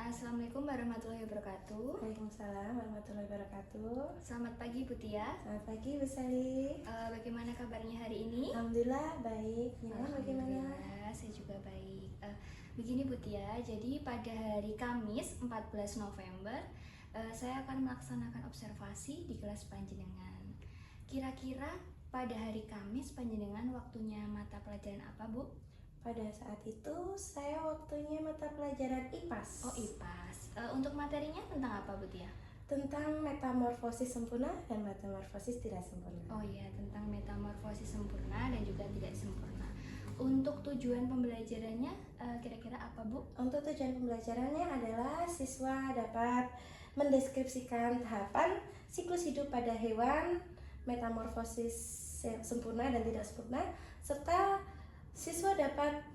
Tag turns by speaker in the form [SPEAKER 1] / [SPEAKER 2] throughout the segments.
[SPEAKER 1] Assalamualaikum warahmatullahi wabarakatuh.
[SPEAKER 2] Waalaikumsalam warahmatullahi wabarakatuh.
[SPEAKER 1] Selamat pagi Bu Tia.
[SPEAKER 2] Selamat pagi Bu Sally.
[SPEAKER 1] Bagaimana kabarnya hari ini?
[SPEAKER 2] Alhamdulillah baik. Bagaimana?
[SPEAKER 1] Saya juga baik. Begini Bu Tia, jadi pada hari Kamis 14 November saya akan melaksanakan observasi di kelas panjenengan. Kira-kira pada hari Kamis panjenengan waktunya mata pelajaran apa Bu?
[SPEAKER 2] Pada saat itu saya waktunya mata pelajaran IPAS.
[SPEAKER 1] Oh IPAS. Untuk materinya tentang apa Bu Tia?
[SPEAKER 2] Tentang metamorfosis sempurna dan metamorfosis tidak sempurna.
[SPEAKER 1] Oh iya, tentang metamorfosis sempurna dan juga tidak sempurna. Untuk tujuan pembelajarannya kira-kira apa Bu?
[SPEAKER 2] Untuk tujuan pembelajarannya adalah siswa dapat mendeskripsikan tahapan siklus hidup pada hewan, metamorfosis sempurna dan tidak sempurna, serta siswa dapat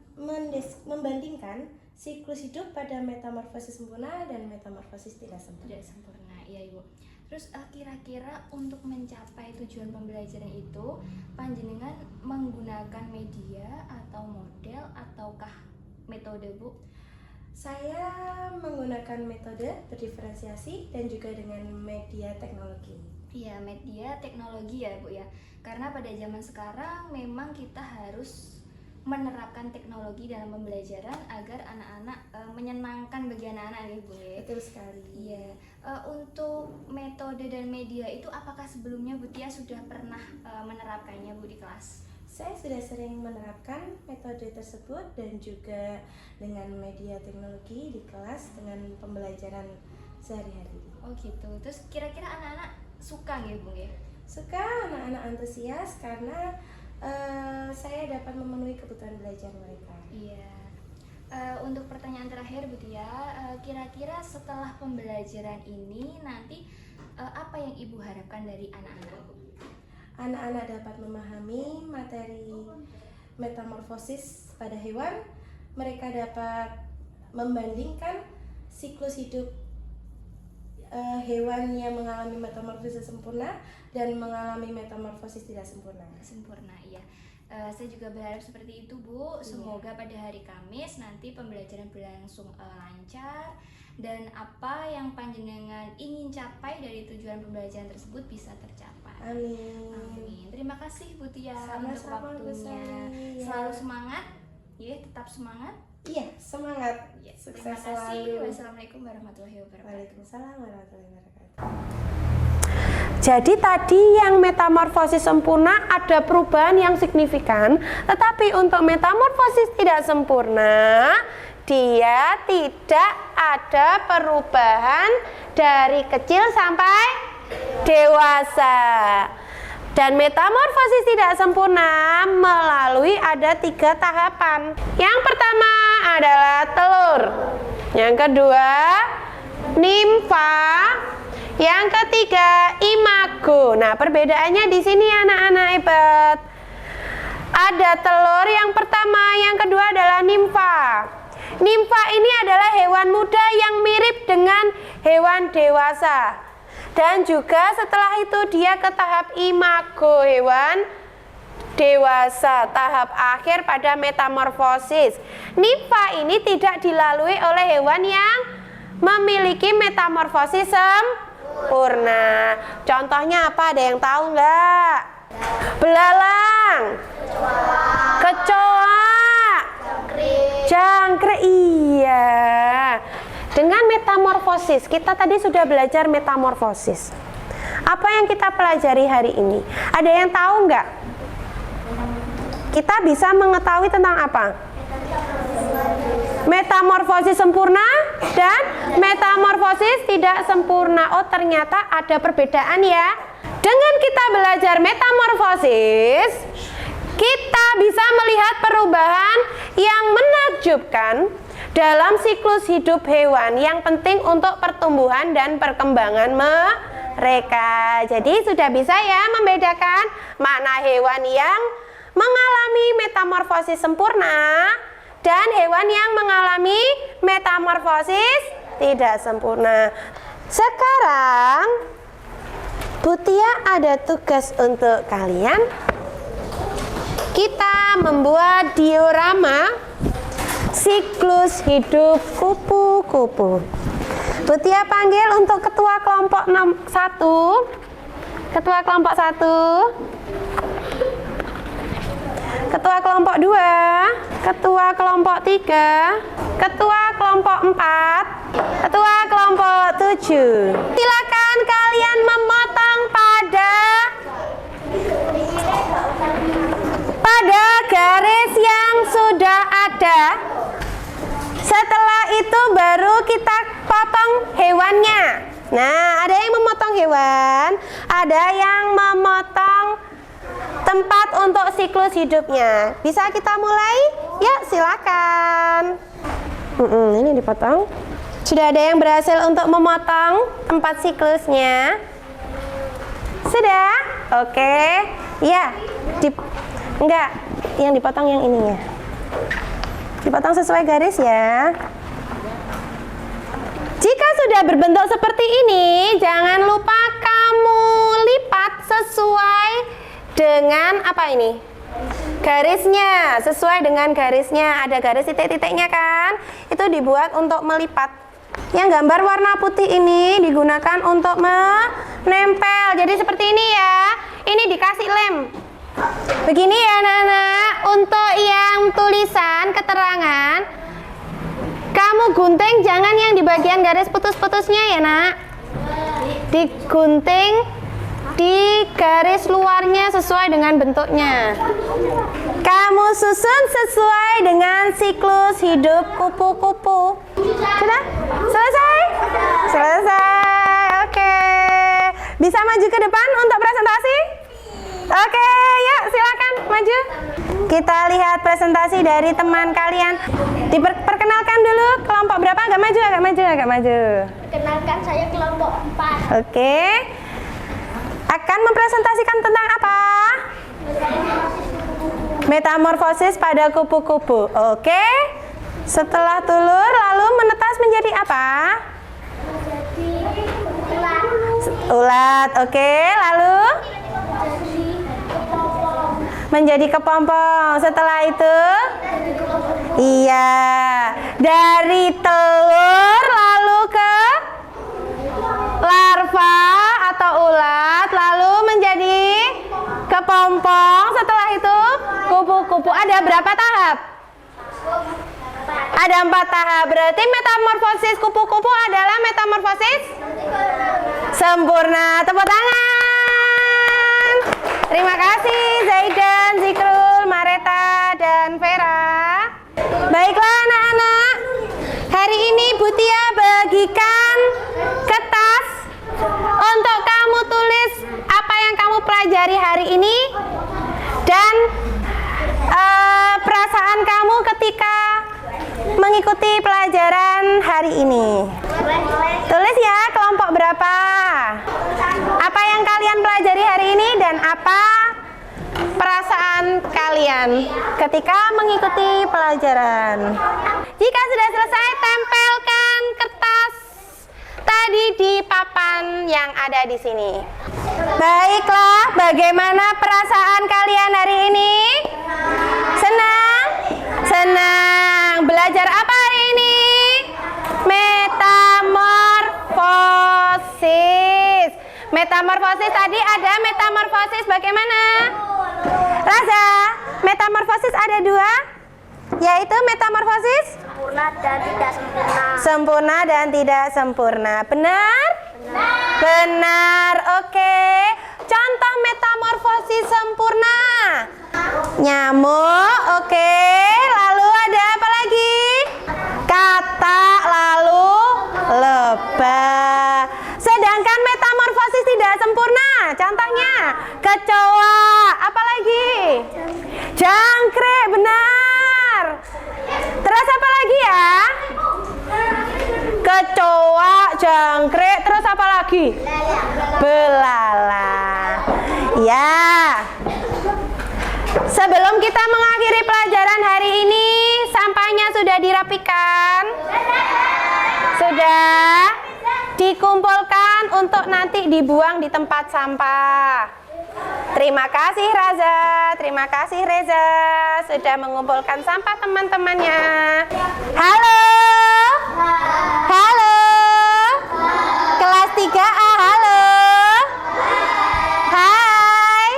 [SPEAKER 2] membandingkan siklus hidup pada metamorfosis sempurna dan metamorfosis tidak sempurna.
[SPEAKER 1] Tidak sempurna, iya Ibu. Terus kira-kira untuk mencapai tujuan pembelajaran itu panjenengan menggunakan media atau model ataukah metode Bu?
[SPEAKER 2] Saya menggunakan metode berdiferensiasi dan juga dengan media teknologi.
[SPEAKER 1] Iya, media teknologi ya Bu ya. Karena pada zaman sekarang memang kita harus menerapkan teknologi dalam pembelajaran agar anak-anak menyenangkan bagi anak-anak ya Bu ya.
[SPEAKER 2] Betul sekali.
[SPEAKER 1] Iya. Untuk metode dan media itu apakah sebelumnya Bu Tia sudah pernah menerapkannya Bu di kelas?
[SPEAKER 2] Saya sudah sering menerapkan metode tersebut dan juga dengan media teknologi di kelas dengan pembelajaran sehari-hari.
[SPEAKER 1] Oh gitu. Terus kira-kira anak-anak suka nggih Bu ya?
[SPEAKER 2] Suka, anak-anak antusias karena saya dapat memenuhi kebutuhan belajar mereka.
[SPEAKER 1] Iya. Untuk pertanyaan terakhir Bu Tia, kira-kira setelah pembelajaran ini nanti apa yang Ibu harapkan dari anak-anak Bu?
[SPEAKER 2] Anak-anak dapat memahami materi metamorfosis pada hewan. Mereka dapat membandingkan siklus hidup hewan yang mengalami metamorfosis sempurna dan mengalami metamorfosis tidak sempurna.
[SPEAKER 1] Sempurna, iya. Saya juga berharap seperti itu Bu. Semoga pada hari Kamis nanti pembelajaran berlangsung lancar dan apa yang panjenengan ingin capai dari tujuan pembelajaran tersebut bisa tercapai.
[SPEAKER 2] Amin.
[SPEAKER 1] Amin. Terima kasih Bu Tia
[SPEAKER 2] Sama-sama,
[SPEAKER 1] untuk waktunya.
[SPEAKER 2] Bu Sally.
[SPEAKER 1] Selalu semangat, ya tetap semangat.
[SPEAKER 2] Iya, semangat.
[SPEAKER 1] Ya,
[SPEAKER 2] Sukses
[SPEAKER 1] terima kasih.
[SPEAKER 2] selalu.
[SPEAKER 1] Wassalamualaikum warahmatullahi wabarakatuh.
[SPEAKER 2] Waalaikumsalam warahmatullahi wabarakatuh.
[SPEAKER 3] Jadi tadi yang metamorfosis sempurna ada perubahan yang signifikan, tetapi untuk metamorfosis tidak sempurna dia tidak ada perubahan dari kecil sampai dewasa. Dan metamorfosis tidak sempurna melalui ada 3 tahapan. Yang pertama adalah telur, yang kedua nimfa, yang ketiga imago. Nah, perbedaannya di sini anak-anak hebat. Ada telur yang pertama, yang kedua adalah nimfa. Nimfa ini adalah hewan muda yang mirip dengan hewan dewasa. Dan juga setelah itu dia ke tahap imago, hewan dewasa, tahap akhir pada metamorfosis. Nimfa ini tidak dilalui oleh hewan yang memiliki metamorfosis sempurna. Contohnya apa? Ada yang tahu nggak? Belalang, kecoa, jangkrik. Iya. Dengan metamorfosis, kita tadi sudah belajar metamorfosis. Apa yang kita pelajari hari ini? Ada yang tahu nggak? Kita bisa mengetahui tentang apa? Metamorfosis sempurna dan metamorfosis tidak sempurna. Oh, ternyata ada perbedaan ya. Dengan kita belajar metamorfosis, kita bisa melihat perubahan yang menakjubkan dalam siklus hidup hewan yang penting untuk pertumbuhan dan perkembangan mereka. Jadi sudah bisa ya membedakan mana hewan yang mengalami metamorfosis sempurna dan hewan yang mengalami metamorfosis tidak sempurna. Sekarang Bu Tia ada tugas untuk kalian. Kita membuat diorama siklus hidup kupu-kupu. Butia panggil untuk ketua kelompok 1. Ketua kelompok 1. Ketua kelompok 2. Ketua kelompok 3. Ketua kelompok 4. Ketua kelompok 7. Silakan kalian memotong pada garis yang sudah ada. Setelah itu baru kita potong hewannya. Nah, ada yang memotong hewan, ada yang memotong tempat untuk siklus hidupnya. Bisa kita mulai? Yuk, silakan. Ini dipotong. Sudah ada yang berhasil untuk memotong tempat siklusnya? Sudah? Oke. Ya, enggak. Yang dipotong yang ininya. Dipotong sesuai garis ya. Jika sudah berbentuk seperti ini, jangan lupa kamu lipat sesuai dengan apa ini? Garisnya, sesuai dengan garisnya. Ada garis titik-titiknya kan? Itu dibuat untuk melipat. Yang gambar warna putih ini digunakan untuk menempel. Jadi seperti ini ya. Ini dikasih lem. Begini ya anak-anak. Untuk yang tulisan keterangan, kamu gunting jangan yang di bagian garis putus-putusnya ya nak. Digunting di garis luarnya sesuai dengan bentuknya. Kamu susun sesuai dengan siklus hidup kupu-kupu. Sudah? Selesai? Selesai. Oke. Bisa maju ke depan untuk presentasi? Oke, yuk silakan maju. Kita lihat presentasi dari teman kalian. Diperkenalkan dulu kelompok berapa? Agak maju.
[SPEAKER 4] Kenalkan, saya kelompok 4.
[SPEAKER 3] Oke. Akan mempresentasikan tentang apa? Metamorfosis pada kupu-kupu. Oke. Setelah telur lalu menetas menjadi apa? Ulat. Oke, lalu menjadi kepompong. Setelah itu iya, dari telur lalu ke larva atau ulat, lalu menjadi kepompong. Setelah itu kupu-kupu. Ada berapa tahap? Ada 4 tahap. Berarti metamorfosis kupu-kupu adalah metamorfosis sempurna. Tepuk tangan. Terima kasih Zaidan, Zikrul, Mareta, dan Vera. Baiklah anak-anak, hari ini Butia bagikan kertas untuk kamu tulis apa yang kamu pelajari hari ini dan perasaan kamu ketika mengikuti pelajaran hari ini. Tulis ya, kelompok berapa? Apa yang kalian pelajari hari ini dan apa perasaan kalian ketika mengikuti pelajaran. Jika sudah selesai, tempelkan kertas tadi di papan yang ada di sini. Baiklah, bagaimana perasaan kalian hari ini? Senang? Senang. Belajar apa hari ini? Metamorfosis. Metamorfosis tadi ada metamorfosis bagaimana? Raza, metamorfosis ada 2, yaitu metamorfosis
[SPEAKER 4] Sempurna dan tidak sempurna.
[SPEAKER 3] sempurna dan tidak sempurna. Benar? Benar. Oke. Contoh metamorfosis sempurna. Nyamuk. Oke. Lalu ada apa lagi? Katak, lalu lebah. Sedangkan metamorfosis tidak sempurna. Contohnya kecoa. Apa lagi? Jangkrik. Benar. Terus apa lagi ya? Kecoa, jangkrik, terus apa lagi? Belalang. Ya. Sebelum kita mengakhiri pelajaran hari ini, sampahnya sudah dirapikan? Sudah dikumpulkan untuk nanti dibuang di tempat sampah. Terima kasih Raza, terima kasih Reza sudah mengumpulkan sampah teman-temannya. Halo. Halo. 3A, halo. Hai.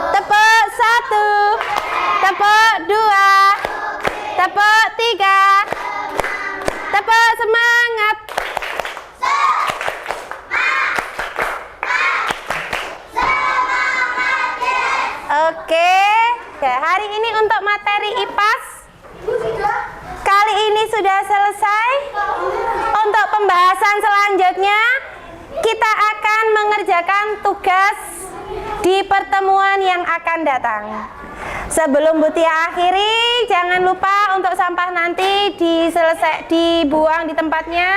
[SPEAKER 3] Tepuk 1, tepuk 2, tepuk 3, tepuk semangat. Oke, hari ini untuk materi IPAS kali ini sudah selesai. Untuk pembahasan selanjutnya kita akan mengerjakan tugas di pertemuan yang akan datang. Sebelum Butia akhiri, jangan lupa untuk sampah nanti dibuang di tempatnya.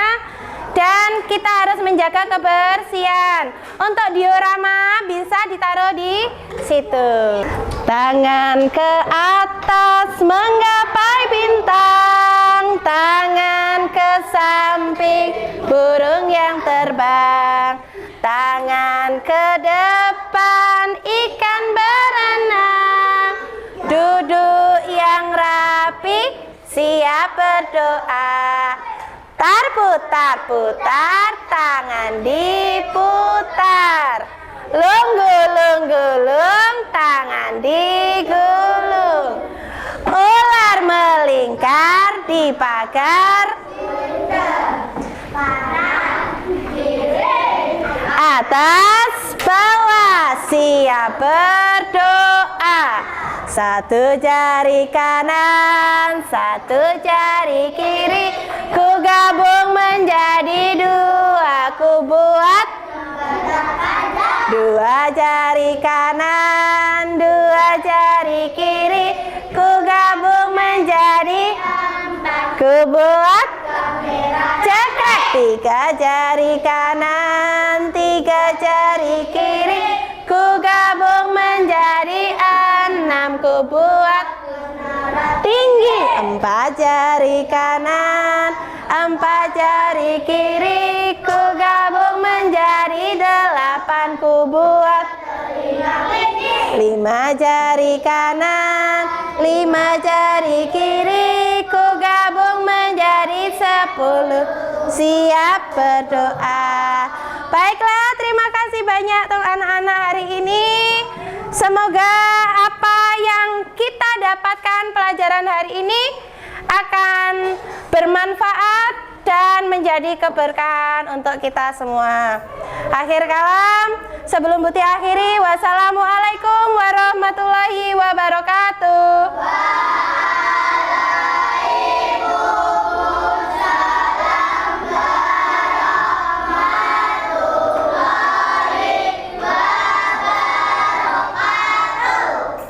[SPEAKER 3] Dan kita harus menjaga kebersihan. Untuk diorama bisa ditaruh di situ. Tangan ke atas menggapai bintang, tangan ke samping burung yang terbang, tangan ke depan ikan berenang, duduk yang rapi siap berdoa. Putar, tangan diputar. Lung, tangan digulung. Ular melingkar di pagar. Atas, bawah, siap berdoa. Satu jari kanan, satu jari kiri, ku gabung menjadi dua, ku buat dua jari kanan, dua jari kiri, ku gabung menjadi ku buat cekrek. Tiga jari kanan, tiga jari kiri, ku gabung menjadi enam, ku buat tinggi. Empat jari kanan, empat jari kiri, ku gabung menjadi delapan, ku buat lima jari kanan, lima jari kiri, ku gabung menjadi 10, siap berdoa. Baiklah, terima kasih banyak untuk anak-anak hari ini. Semoga apa yang kita dapatkan pelajaran hari ini akan bermanfaat dan menjadi keberkahan untuk kita semua. Akhir kalam, sebelum Butia akhiri, wassalamualaikum warahmatullahi wabarakatuh.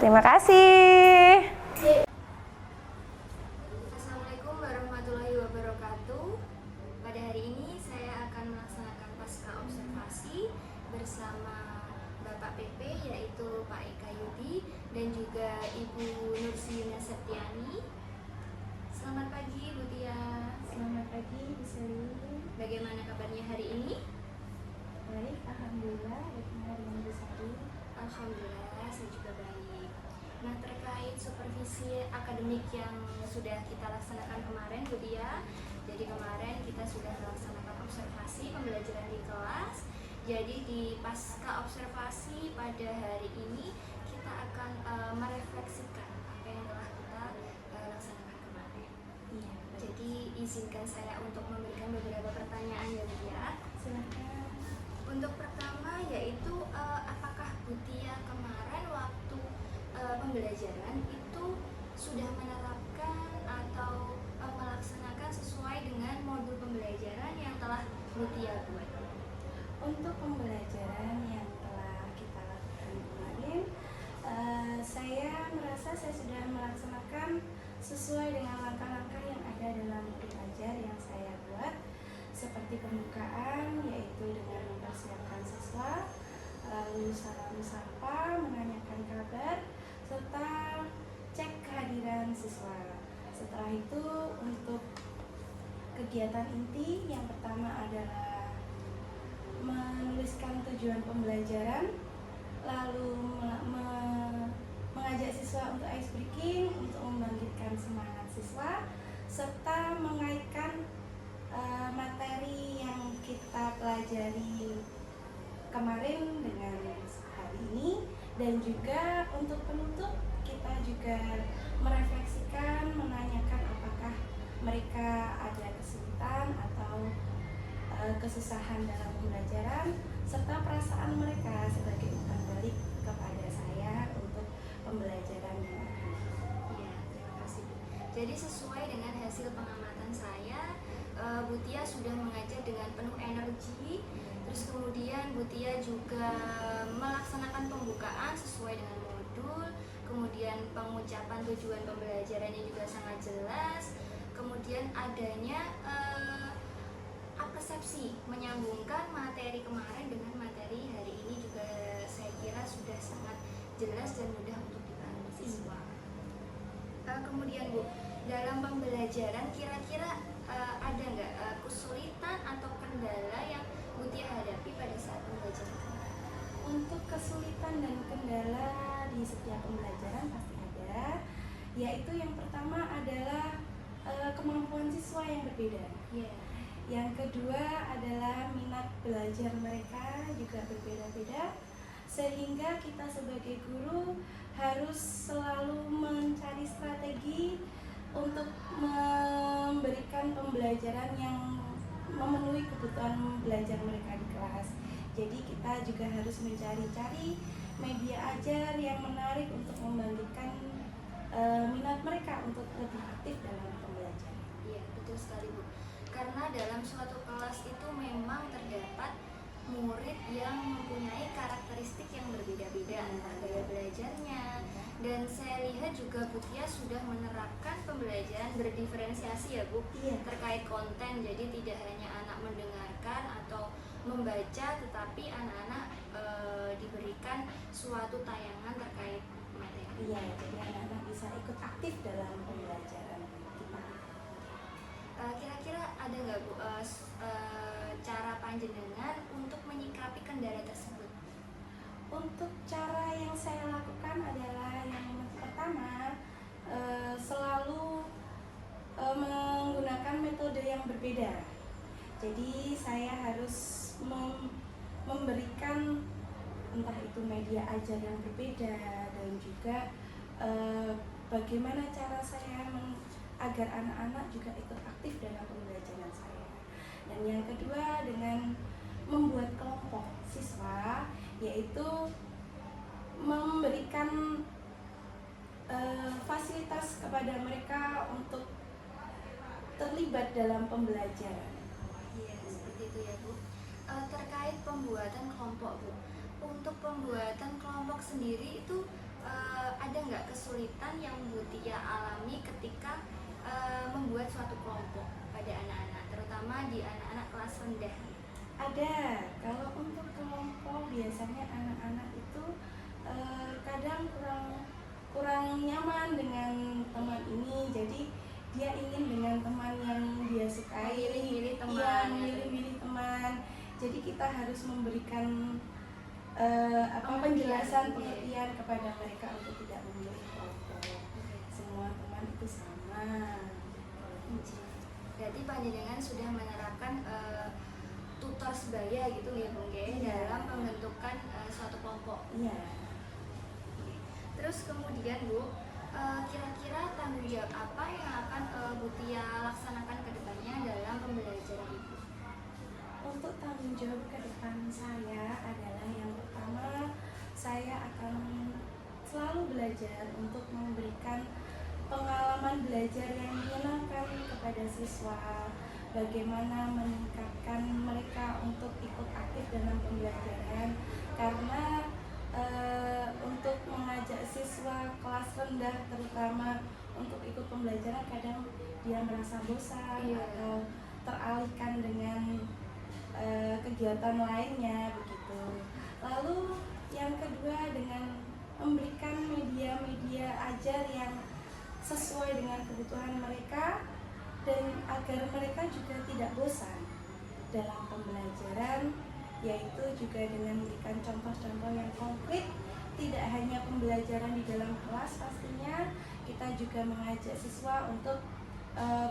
[SPEAKER 3] Terima kasih.
[SPEAKER 1] Assalamualaikum warahmatullahi wabarakatuh. Pada hari ini saya akan melaksanakan pasca observasi bersama Bapak PP, yaitu Pak Eka Yudi dan juga Ibu Nursina Septiani. Selamat pagi Bu Tia.
[SPEAKER 2] Selamat pagi Bu Selin.
[SPEAKER 1] Bagaimana kabarnya hari ini?
[SPEAKER 2] Baik, alhamdulillah. Bagaimana dengan Bu Selin?
[SPEAKER 1] Alhamdulillah, saya juga baik. Nah, terkait supervisi akademik yang sudah kita laksanakan kemarin Bu Tia, jadi kemarin kita sudah melaksanakan observasi pembelajaran di kelas. Jadi di pasca observasi pada hari ini kita akan merefleksikan apa yang telah kita laksanakan kemarin.
[SPEAKER 2] Iya.
[SPEAKER 1] Jadi izinkan saya untuk memberikan beberapa pertanyaan ya Bu Tia.
[SPEAKER 2] Silakan.
[SPEAKER 1] Untuk pertama yaitu apakah Bu Tia kemarin waktu pembelajaran itu sudah menerapkan atau melaksanakan sesuai dengan modul pembelajaran yang telah Bu Tia buat?
[SPEAKER 2] Untuk pembelajaran yang telah kita lakukan kemarin, saya merasa saya sudah melaksanakan sesuai dengan langkah-langkah yang ada dalam modul ajar yang saya buat, seperti pembukaan, yaitu dengan mempersiapkan siswa, lalu salam sapa, menanyakan kabar, serta cek kehadiran siswa. Setelah itu untuk kegiatan inti yang pertama adalah menuliskan tujuan pembelajaran, lalu mengajak siswa untuk ice breaking untuk membangkitkan semangat siswa, serta mengaitkan materi yang kita pelajari kemarin dengan hari ini, dan juga untuk penutup kita juga merefleksikan, menanyakan apakah mereka ada kesulitan atau kesusahan dalam pembelajaran, serta perasaan mereka sebagai umpan balik kepada saya untuk pembelajaran yang akan datang.
[SPEAKER 1] Iya, terima kasih Bu. Jadi sesuai dengan hasil pengamatan saya, Bu Tia sudah mengajar dengan penuh energi. Terus kemudian Bu Tia juga melaksanakan pembukaan sesuai dengan modul. Kemudian pengucapan tujuan pembelajarannya juga sangat jelas. Kemudian adanya persepsi menyambungkan materi kemarin dengan materi hari ini juga saya kira sudah sangat jelas dan mudah untuk dipahami siswa. Kemudian Bu, dalam pembelajaran kira-kira ada nggak kesulitan atau kendala yang Bu Tia hadapi pada saat pembelajaran kemarin?
[SPEAKER 2] Untuk kesulitan dan kendala di setiap pembelajaran pasti ada, yaitu yang pertama adalah kemampuan siswa yang berbeda.
[SPEAKER 1] Yeah.
[SPEAKER 2] Yang kedua adalah minat belajar mereka juga berbeda-beda, sehingga kita sebagai guru harus selalu mencari strategi untuk memberikan pembelajaran yang memenuhi kebutuhan belajar mereka di kelas. Jadi kita juga harus mencari-cari media ajar yang menarik untuk membangkitkan minat mereka untuk lebih aktif dalam pembelajaran.
[SPEAKER 1] Iya, betul sekali Bu. Karena dalam suatu kelas itu memang terdapat murid yang mempunyai karakteristik yang berbeda-beda antara gaya belajarnya, dan saya lihat juga Bu Tia sudah menerapkan pembelajaran berdiferensiasi ya Bu, terkait konten. Jadi tidak hanya anak mendengarkan atau membaca, tetapi anak-anak diberikan suatu tayangan terkait materi.
[SPEAKER 2] Iya, jadi anak-anak bisa ikut aktif dalam pembelajaran kita.
[SPEAKER 1] Kira-kira ada nggak Bu cara panjenengan untuk menyikapi kendala tersebut?
[SPEAKER 2] Untuk cara yang saya lakukan adalah yang pertama, selalu menggunakan metode yang berbeda. Jadi saya harus memberikan entah itu media ajar yang berbeda, dan juga bagaimana cara saya agar anak-anak juga ikut aktif dalam pembelajaran saya. Dan yang kedua, dengan membuat kelompok siswa, yaitu memberikan fasilitas kepada mereka untuk terlibat dalam pembelajaran.
[SPEAKER 1] Iya, seperti itu ya Bu. Terkait pembuatan kelompok Bu, untuk pembuatan kelompok sendiri itu ada nggak kesulitan yang Bu Tia alami ketika membuat suatu kelompok pada anak-anak, terutama di anak-anak kelas rendah?
[SPEAKER 2] Ada. Kalau untuk kelompok biasanya anak-anak itu kadang kurang nyaman dengan teman ini, jadi dia ingin dengan teman yang dia sukai,
[SPEAKER 1] milih-milih teman.
[SPEAKER 2] Iya, milih-milih teman. Jadi kita harus memberikan penjelasan, pengertian kepada mereka untuk tidak memilih kelompok. Semua teman itu sama.
[SPEAKER 1] Berarti panjenengan sudah menerapkan tutor sebaya gitu ya Bung Ge, dalam pembentukan suatu kelompok.
[SPEAKER 2] Iya.
[SPEAKER 1] Terus kemudian Bu, kira-kira tanggung jawab apa yang akan Bu Tia laksanakan ke depannya dalam pembelajaran Ibu?
[SPEAKER 2] Untuk tanggung jawab ke depan saya adalah yang pertama, saya akan selalu belajar untuk memberikan pengalaman belajar yang menyenangkan kepada siswa, bagaimana meningkatkan mereka untuk ikut aktif dalam pembelajaran, karena untuk mengajak siswa kelas rendah terutama untuk ikut pembelajaran kadang dia merasa bosan atau teralihkan dengan kegiatan lainnya begitu. Lalu yang kedua, dengan memberikan media-media ajar yang sesuai dengan kebutuhan mereka, dan agar mereka juga tidak bosan dalam pembelajaran, yaitu juga dengan memberikan contoh-contoh yang konkret. Tidak hanya pembelajaran di dalam kelas, pastinya kita juga mengajak siswa untuk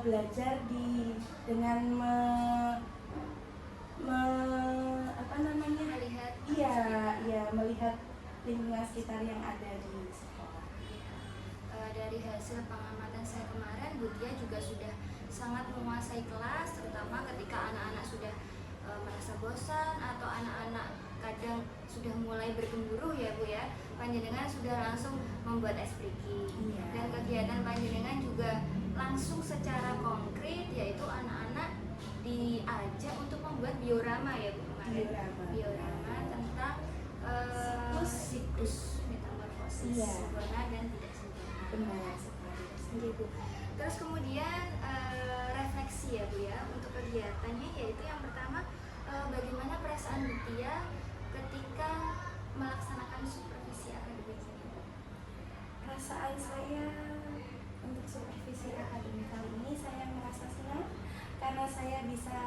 [SPEAKER 2] belajar dengan apa namanya,
[SPEAKER 1] Melihat
[SPEAKER 2] melihat lingkungan sekitar yang ada di sekolah.
[SPEAKER 1] Dari hasil pengamatan saya kemarin, Bu Tia juga sudah sangat menguasai kelas, terutama ketika anak-anak sudah merasa bosan atau anak-anak kadang sudah mulai bergemuruh ya Bu ya, panjenengan sudah langsung membuat espriki.
[SPEAKER 2] Iya.
[SPEAKER 1] Dan kegiatan panjenengan juga langsung secara konkret, yaitu anak-anak diajak untuk membuat diorama ya Bu kemarin. Diorama tentang siklus metamorfosis
[SPEAKER 2] Iya.
[SPEAKER 1] sempurna dan tidak sempurna.
[SPEAKER 2] Benar sekali.
[SPEAKER 1] Iya, Bu. Terus kemudian refleksi ya Bu ya untuk kegiatannya, yaitu yang pertama bagaimana perasaan Bu Tia ketika melaksanakan supervisi akademik ini?
[SPEAKER 2] Perasaan saya untuk supervisi akademik kali ini, saya merasa senang karena saya bisa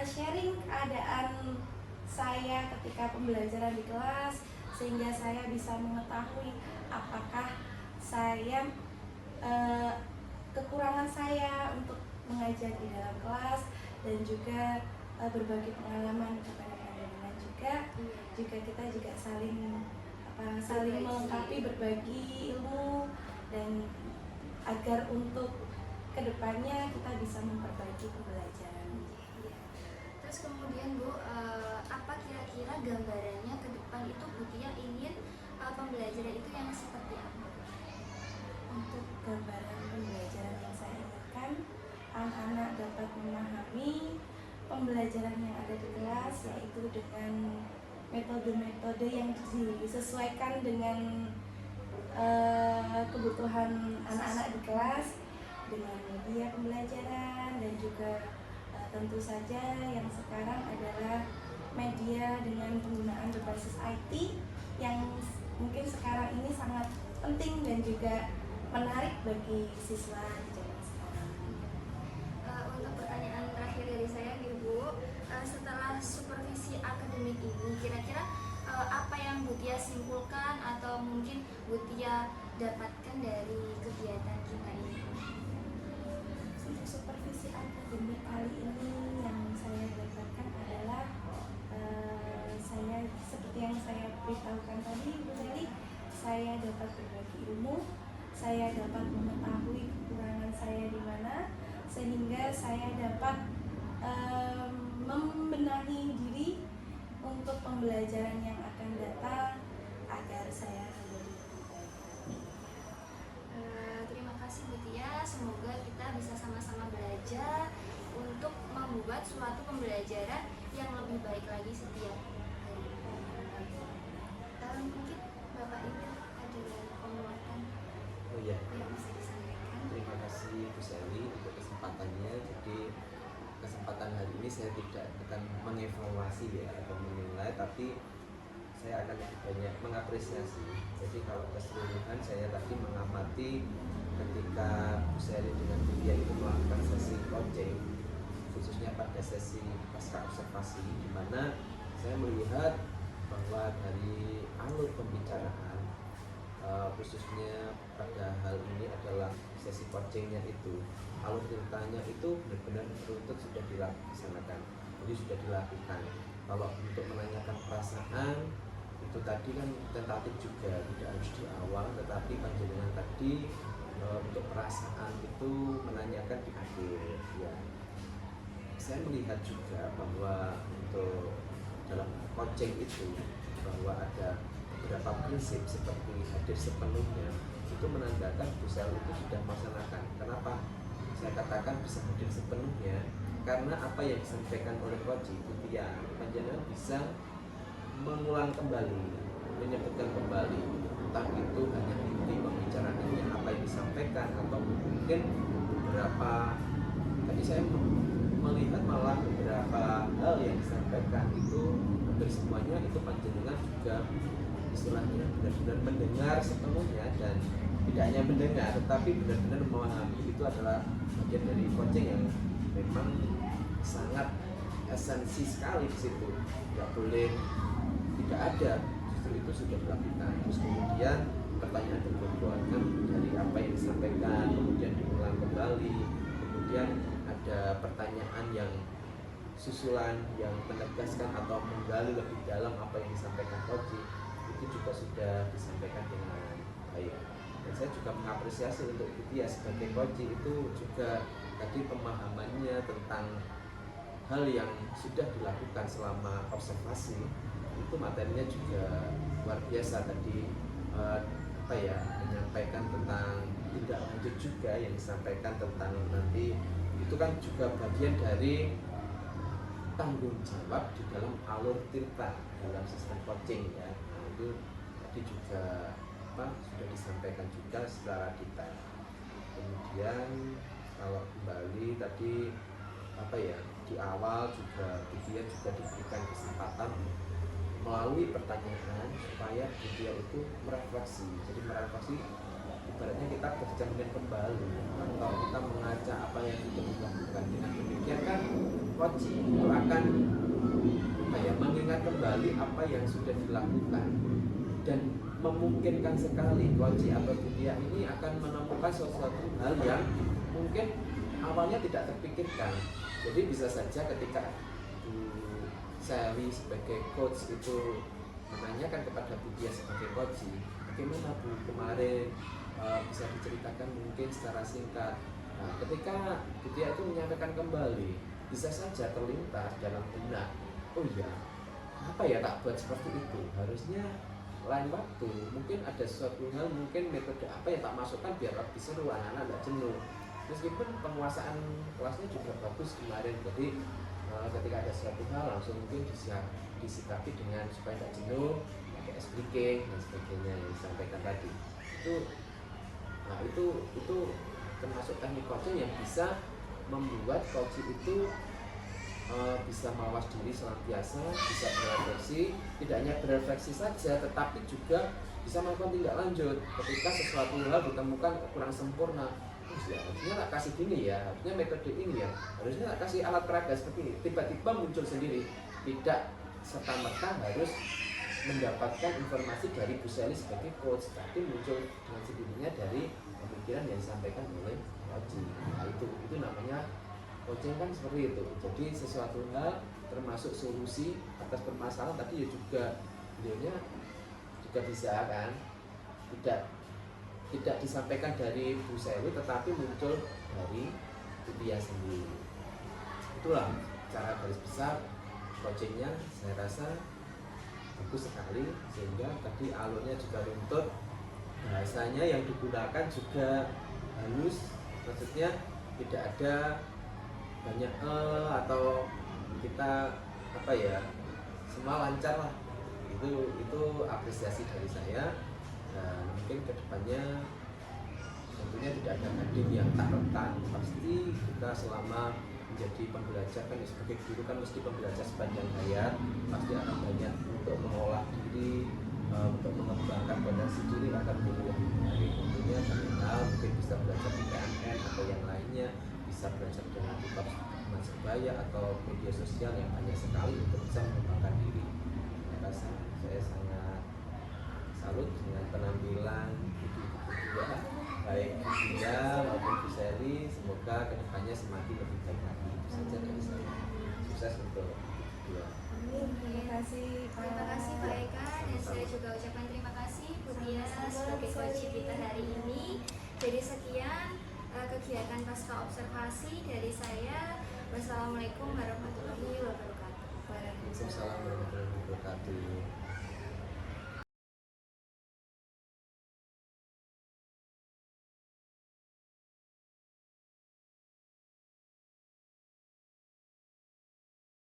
[SPEAKER 2] sharing keadaan saya ketika pembelajaran di kelas, sehingga saya bisa mengetahui apakah saya kekurangan saya untuk mengajar di dalam kelas, dan juga berbagi pengalaman kepada panjenengan juga. Juga kita juga saling melengkapi, berbagi ilmu, dan agar untuk kedepannya kita bisa memperbaiki pembelajaran.
[SPEAKER 1] Iya. Terus kemudian Bu, apa kira-kira gambarannya ke depan itu Bu Tia ingin pembelajaran itu yang seperti apa?
[SPEAKER 2] Untuk gambaran pembelajaran yang saya inginkan, anak-anak dapat memahami pembelajaran yang ada di kelas, yaitu dengan metode-metode yang disesuaikan dengan kebutuhan anak-anak di kelas, dengan media pembelajaran, dan juga tentu saja yang sekarang adalah media dengan penggunaan berbasis IT yang mungkin sekarang ini sangat penting dan juga menarik bagi siswa di zaman sekarang.
[SPEAKER 1] Untuk pertanyaan terakhir dari saya nih Bu, setelah supervisi akademik ini kira-kira apa yang Bu Tia simpulkan atau mungkin Bu Tia dapatkan dari kegiatan kita ini?
[SPEAKER 2] Untuk supervisi akademik kali ini yang saya dapatkan adalah saya, seperti yang saya beritahukan tadi Bu Sally, saya dapat berbagi ilmu, saya dapat mengetahui kekurangan saya di mana, sehingga saya dapat membenahi diri untuk pembelajaran yang akan datang agar saya menjadi lebih baik.
[SPEAKER 1] Terima kasih Bu Tia, semoga kita bisa sama-sama belajar untuk membuat suatu pembelajaran yang lebih baik lagi setiap hari. Mungkin Bapak Ibu ada penguatan
[SPEAKER 5] Oh iya,
[SPEAKER 1] yang bisa disampaikan?
[SPEAKER 5] terima kasih Bu Sally untuk kesempatannya. Jadi kesempatan hari ini saya tidak akan mengevaluasi ya atau menilai, tapi saya akan lebih banyak mengapresiasi. Jadi kalau keseluruhan saya tadi mengamati ketika Bu Sally dengan Bu Tia itu melakukan sesi coaching, khususnya pada sesi pasca observasi, di mana saya melihat bahwa dari alur pembicaraan khususnya pada hal ini adalah sesi coachingnya itu, alur ceritanya itu benar-benar beruntut sudah dilaksanakan, jadi sudah dilakukan. Kalau untuk menanyakan perasaan itu tadi kan tentatif juga, tidak harus di awal, tetapi panjenengan tadi untuk perasaan itu menanyakan di akhir ya. Saya melihat juga bahwa untuk dalam coaching itu bahwa ada beberapa prinsip seperti hadir sepenuhnya, itu menandakan Bu Sally itu sudah melaksanakan. Kenapa saya katakan bisa hadir sepenuhnya? Karena apa yang disampaikan oleh Coach Bu Tia, panjenengan bisa mengulang kembali, menyebutkan kembali, entah itu hanya inti pembicaraannya apa yang disampaikan, atau mungkin beberapa, tadi saya melihat malah beberapa hal yang disampaikan itu hampir semuanya itu panjenengan juga istilahnya benar-benar mendengar sepenuhnya, dan tidak hanya mendengar tetapi benar-benar memahami. Itu adalah bagian dari coaching yang memang sangat esensi sekali di situ, tidak boleh tidak ada, justru itu sudah dilakukan. Terus kemudian pertanyaan berikutnya dari apa yang disampaikan kemudian diulang kembali kembali, kemudian ada pertanyaan yang susulan yang menegaskan atau menggali lebih dalam apa yang disampaikan coach, itu juga sudah disampaikan dengan baik. Dan saya juga mengapresiasi untuk dia sebagai coach itu juga tadi pemahamannya tentang hal yang sudah dilakukan selama observasi, itu materinya juga luar biasa tadi, menyampaikan tentang tindak lanjut juga yang disampaikan tentang nanti itu kan juga bagian dari tanggung jawab di dalam alur tirta dalam sistem coaching ya. Nah, itu tadi juga sudah disampaikan juga secara detail. Kemudian kalau kembali tadi di awal juga dia juga diberikan kesempatan melalui pertanyaan supaya dia itu merefleksi. Jadi merefleksi ibaratnya kita bercermin kembali atau kita mengaca apa yang sudah dilakukan. Dengan demikian kan coach itu akan mengingat kembali apa yang sudah dilakukan dan memungkinkan sekali coach atau dia ini akan menemukan sesuatu hal yang mungkin awalnya tidak terpikirkan. Jadi bisa saja ketika Bu Sally sebagai coach itu menanyakan kepada Bu Dia sebagai coach, bagaimana Bu kemarin, bisa diceritakan mungkin secara singkat. Nah, ketika Bu Dia itu menyampaikan kembali, bisa saja terlintas dalam benak, oh iya, apa ya tak buat seperti itu, harusnya lain waktu, mungkin ada sesuatu hal, mungkin metode apa yang tak masukkan biar lebih seru, anak-anak tidak jenuh. Meskipun penguasaan kelasnya juga bagus kemarin, jadi ketika ada suatu hal langsung mungkin disikapi dengan supaya tidak jenuh, pakai ice breaking dan sebagainya yang disampaikan tadi. Itu termasuk teknik coaching yang bisa membuat coach itu bisa mawas diri senantiasa, bisa berefleksi, tidak hanya berefleksi saja, tetapi juga bisa melakukan tindak lanjut ketika sesuatu hal ditemukan kurang sempurna. Ya, harusnya tak kasih gini ya, harusnya metode ini ya, harusnya tak kasih alat peraga seperti ini. Tiba-tiba muncul sendiri, tidak serta-merta harus mendapatkan informasi dari Bu Sally sebagai coach, tapi muncul dengan sendirinya dari pemikiran yang disampaikan oleh coach. Nah, itu namanya coaching kan seperti itu. Jadi sesuatu hal termasuk solusi atas permasalahan tadi ya juga beliaunya juga bisa kan tidak disampaikan dari Bu Sally tetapi muncul dari Bu Dia sendiri. Itulah cara garis besar coachingnya, saya rasa bagus sekali, sehingga tadi alurnya juga runtut, bahasanya yang digunakan juga halus, maksudnya tidak ada banyak atau kita semua lancar lah. Itu apresiasi dari saya. Dan mungkin kedepannya tentunya tidak ada hadir yang tak rentan. Pasti kita selama menjadi pembelajar kan sebagai guru kan mesti pembelajar sepanjang hayat, pasti akan banyak untuk mengolah diri, untuk mengembangkan potensi diri akan menjadi lebih baik. Tentunya kenal mungkin bisa belajar di PNN atau yang lainnya, bisa belajar dengan kitab teman sebaya atau media sosial yang banyak sekali untuk bisa mengembangkan diri. Saya rasa saya sangat salut dengan penampilan kedua, baik dia maupun Bu Sally. Semoga kedepannya semakin lebih baik lagi. Itu saja dari saya. Sukses untuk kedua.
[SPEAKER 2] Terima kasih
[SPEAKER 1] Pak Eka, dan saya juga ucapkan terima kasih Bu Dia sebagai coach kita hari ini. Jadi sekian kegiatan pasca observasi dari saya. Wassalamualaikum warahmatullahi wabarakatuh.
[SPEAKER 5] Waalaikumsalam warahmatullahi wabarakatuh.